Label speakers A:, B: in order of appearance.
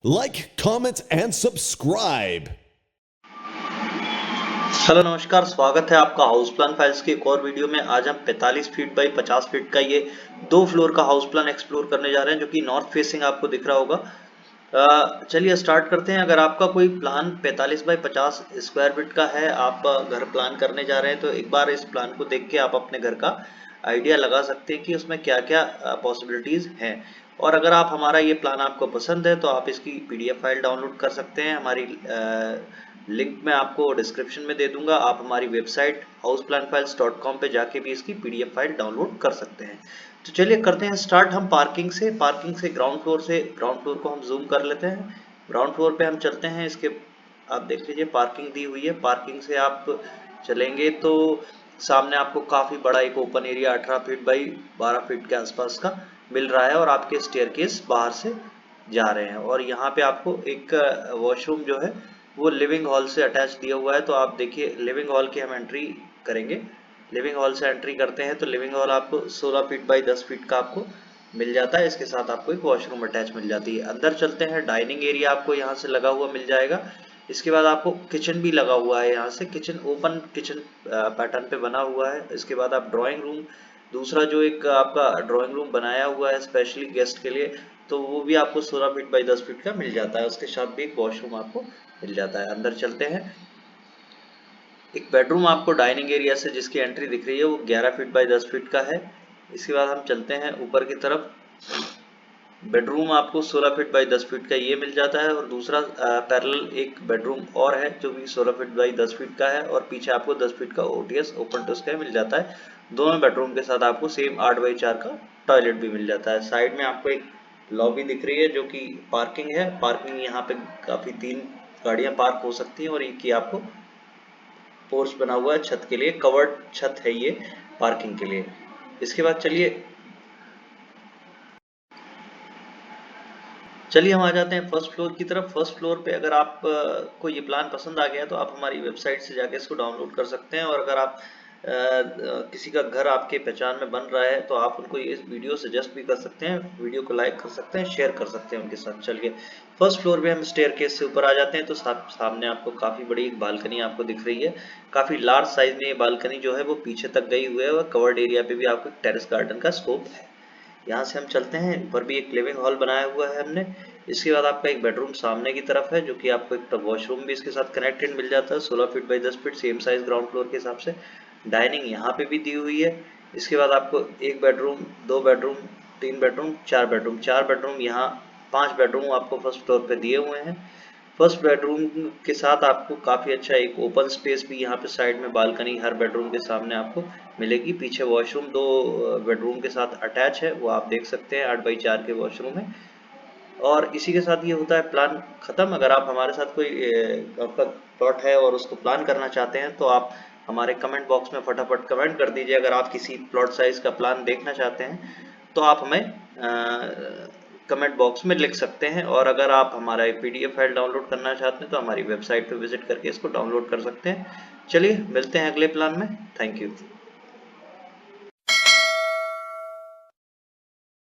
A: Like, comment, and subscribe.
B: Hello नमस्कार, स्वागत है आपका हाउस प्लान फाइल्स की एक और वीडियो में। आज हम 45 फीट बाई 50 फीट का ये 2 फ्लोर का हाउस प्लान एक्सप्लोर करने जा रहे हैं, जो कि नॉर्थ फेसिंग आपको दिख रहा होगा। चलिए स्टार्ट करते हैं। अगर आपका कोई प्लान 45 बाई 50 स्क्वायर फीट का है, आप घर प्लान करने जा रहे हैं, तो एक बार इस प्लान को देख के आप अपने घर का आइडिया लगा सकते हैं कि उसमें क्या क्या पॉसिबिलिटीज हैं। और अगर आप हमारा ये प्लान आपको पसंद है तो आप इसकी पीडीएफ फाइल डाउनलोड कर सकते हैं। हमारी लिंक मैं आपको डिस्क्रिप्शन में दे दूंगा। आप हमारी वेबसाइट houseplanfiles.com पे जाके भी इसकी पीडीएफ फाइल डाउनलोड कर सकते हैं। तो चलिए करते हैं स्टार्ट हम पार्किंग से ग्राउंड फ्लोर को हम जूम कर लेते हैं। ग्राउंड फ्लोर पे हम चलते हैं। इसके आप देख लीजिए पार्किंग दी हुई है। पार्किंग से आप चलेंगे तो सामने आपको काफी बड़ा एक open area 18 feet by 12 feet के आसपास का मिल रहा है, और आपके स्टेयरकेस बाहर से जा रहे हैं। और यहाँ पे आपको एक वॉशरूम जो है वो लिविंग हॉल से अटैच दिया हुआ है। तो आप देखिए लिविंग हॉल की हम एंट्री करेंगे। लिविंग हॉल से एंट्री करते हैं तो लिविंग हॉल आपको 16 फीट बाई 10 फीट का आपको मिल जाता है। इसके साथ आपको एक वॉशरूम अटैच मिल जाती है। अंदर चलते हैं। डाइनिंग एरिया आपको यहाँ से लगा हुआ मिल जाएगा। इसके बाद आपको किचन भी लगा हुआ है। यहाँ से किचन ओपन किचन पैटर्न पे बना हुआ है। इसके बाद आप ड्राइंग रूम, दूसरा जो एक आपका ड्राइंग रूम बनाया हुआ है स्पेशली गेस्ट के लिए, तो वो भी आपको 16 फीट बाई 10 फीट का मिल जाता है। उसके साथ भी एक वॉशरूम आपको मिल जाता है। अंदर चलते हैं। एक बेडरूम आपको डाइनिंग एरिया से जिसकी एंट्री दिख रही है वो 11 फीट बाई 10 फीट का है। इसके बाद हम चलते हैं ऊपर की तरफ। बेडरूम आपको 16 फीट बाई 10 फीट का ये मिल जाता है, और दूसरा पैरेलल एक बेडरूम और है जो भी 16 फीट बाई 10 फीट का है, और पीछे आपको 10 फीट का ओटीएस ओपन टू स्काई मिल जाता है। दोनों बेडरूम के साथ आपको सेम 8 बाई 4 का टॉयलेट भी मिल जाता है। साइड में आपको एक लॉबी दिख रही है जो कि पार्किंग है। पार्किंग यहाँ पे काफी 3 गाड़ियां पार्क हो सकती हैं, और एक ही आपको पोर्च बना हुआ है छत के लिए, कवर्ड छत है ये पार्किंग के लिए। इसके बाद चलिए हम आ जाते हैं फर्स्ट फ्लोर की तरफ। फर्स्ट फ्लोर पे अगर आप को ये प्लान पसंद आ गया तो आप हमारी वेबसाइट से जाके इसको डाउनलोड कर सकते हैं। और अगर आप किसी का घर आपके पहचान में बन रहा है तो आप उनको इस वीडियो सजेस्ट भी कर सकते हैं, वीडियो को लाइक कर सकते हैं, शेयर कर सकते हैं उनके साथ। चलिए फर्स्ट फ्लोर पे हम स्टेयरकेस से ऊपर आ जाते हैं तो सामने आपको काफी बड़ी एक बालकनी आपको दिख रही है। काफी लार्ज साइज में ये बालकनी जो है वो पीछे तक गई हुई है, और कवर्ड एरिया पे भी आपको टेरेस गार्डन का स्कोप है। यहाँ से हम चलते हैं। ऊपर भी एक लिविंग हॉल बनाया हुआ है हमने। इसके बाद आपका एक बेडरूम सामने की तरफ है, जो कि आपको एक वॉशरूम भी इसके साथ कनेक्टेड मिल जाता है। 16 feet by 10 feet same size ground floor के हिसाब से। डाइनिंग यहाँ पे भी दी हुई है। इसके बाद आपको एक bedroom, 2 bedroom, 3 bedroom, 4 bedroom, 4 bedroom यहाँ 5 बेडरूम आपको फर्स्ट फ्लोर पे दिए हुए हैं। फर्स्ट बेडरूम के साथ आपको काफी अच्छा एक ओपन स्पेस भी यहाँ पे साइड में बालकनी हर बेडरूम के सामने आपको मिलेगी। पीछे वॉशरूम 2 बेडरूम के साथ अटैच है, वो आप देख सकते हैं। 8 बाई 4 के वॉशरूम है। और इसी के साथ ये होता है प्लान खत्म। अगर आप हमारे साथ कोई आपका प्लॉट है और उसको प्लान करना चाहते हैं तो आप हमारे कमेंट बॉक्स में फटाफट कमेंट कर दीजिए। अगर आप किसी प्लॉट साइज का प्लान देखना चाहते हैं तो आप हमें कमेंट बॉक्स में लिख सकते हैं। और अगर आप हमारा पीडीएफ फाइल डाउनलोड करना चाहते हैं तो हमारी वेबसाइट पर विजिट करके इसको डाउनलोड कर सकते हैं। चलिए मिलते हैं अगले प्लान में। Thank you.